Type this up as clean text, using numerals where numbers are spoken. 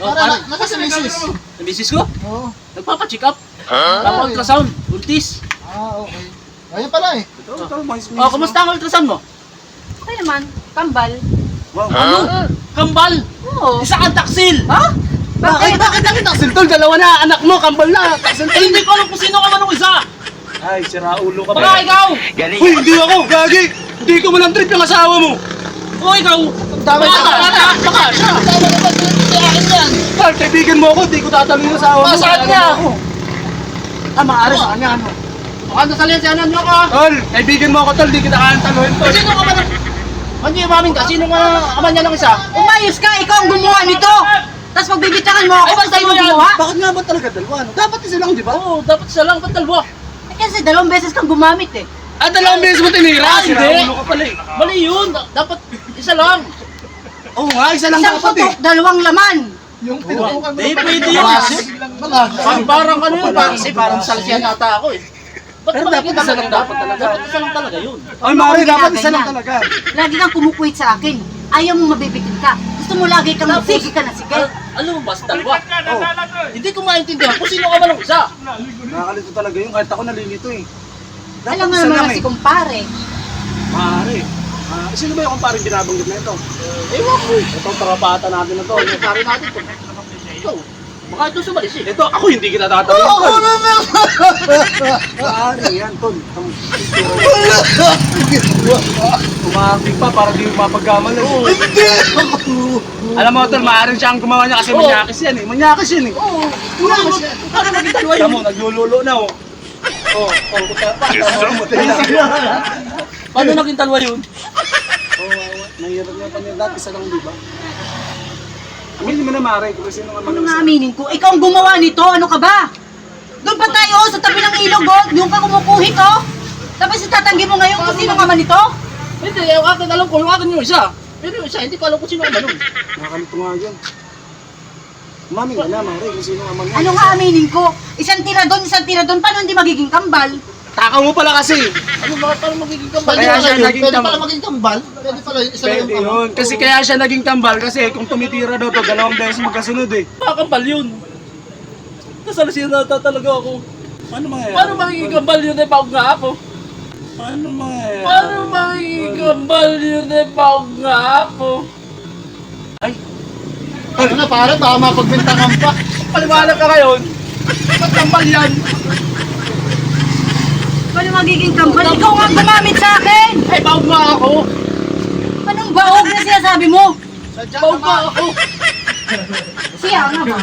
Naka sa misis. Sa misis ko? Oo. Nagpapacheck up. Papa-ultrasound. Ultis. Okay. Ayun pala eh. Oh, kumusta ang ultrasound mo? Okay naman, kambal. Ano? Kambal. Oo. Isa kang taksil. Ha? Bakit? Bakit ang taksil tol? Dalawa na anak mo, kambal na. Taksil tol. Hindi ko alam kung sino ka man ng isa. Ay, sira ulo ka ba? Baka ikaw. Uy, hindi ako, gagi! Hindi ko man ang trip yung asawa mo! O ikaw. Tama Baka siya. Tama naman, tinitiyakin yan. Tol, kaibigan mo ako, hindi ko tatanungin yung asawa mo. Saan niya? Maaari sa kanya, ano? Baka nasalihan si anan nyo ka. Tol, kaibigan mo ako, tol, di kita kaantaluhin, tol. Sino ka man ng... Hindi umamin ka. Sino nga ama niya ng isa? Umayos ka, ikaw ang gumawa nito! Tapos magbibitakan mo ako, Ay, basta basta mo mo yan. gumawa? Bakit nga ba talaga dalawa? Ano? Dapat isa lang, di ba? Oo, dapat isa lang. Ba't dalawa? Eh, kasi 2 beses kang gumamit eh. Dalawang beses mo tinira. Ah, Sira hindi. ulo ka pala eh. Mali yun. Dapat isa lang. Oo nga, isa lang Isang dapat eh. putok, 2 laman. Yung tinutukan mo. Hindi, pwede yun. Parang ano yun. Parang salsiyan ata ako eh. Ba't Pero bakit dapat isa lang dapat talaga? talaga. Dapat isa lang talaga yun. Ay, Mari, Hindi dapat na isa lang ganyan. talaga. Lagi kang kumukuit sa akin. Ayaw mong mabibitin ka. Gusto mo lagi kang sige ka na sige. Alam mo ba sa dalawa? Oh. Hindi ko maintindihan kung sino ka man ng isa. Nakakalito talaga yun, kahit ako nalilito eh. Alam mo isa naman lang na si eh. kumpare. Mari. Sino ba yung kumparing binabanggit na ito? Ewan ko eh. Itong tarapata natin na to. Pare natin to. Ikaw. Baka ito sumalis eh. Ito, ako hindi kita tatanungin, Oo tol. naman! Mari, yan, tol. Umakit pa para di mapagkamal eh. Hindi! Alam mo, tol, maaaring siya ang gumawa niya kasi Oo. manyakis yan eh. Manyakis yan eh. Oo. Paano naging dalawa Alam yun? mo, naglululo na oh. Paano naging dalawa yun? Mahirap nga pa niya dati, isa lang, di ba? Aminin mo na, Mare, kung sino nga Ano nga aminin ko? Ikaw ang gumawa nito. Ano ka ba? Doon pa tayo sa tabi ng ilog oh. Doon ka kumukuhit oh. Tapos itatanggi mo ngayon kung sino ka man ito? Hindi, yung akin alam ko, yung akin yung isa. Pero yung isa, hindi ko alam kung sino ka man nun. Nakakalito nga yun. Umamin ka na, Mare, kung sino nga man yun. Ano nga aminin ko? Isang tira doon. Paano hindi magiging kambal? Takaw mo pala kasi. Ano ba, parang magiging kambal? Kaya siya naging Pwede kambal. pala maging kambal. Pwede pala yung isa lang Pwede yung yun. Kasi kaya siya naging kambal kasi kung tumitira daw to, 2 beses magkasunod eh. Kambal yun. Nasalsiyan na talaga ako. Paano mangyayari? Paano magiging kambal yun eh, pag nga ako? Paano mangyayari? Paano magiging kambal yun eh, pag nga ako? Ano na pare, baka mapagbintangan pa. Paliwanag ka ngayon. Ba't kambal yan? Paano magiging kambal? Ikaw nga ang gumamit sa akin! Ay, baog nga ako. Anong baog na sinasabi mo? Baog nga ako. Siya nga ba?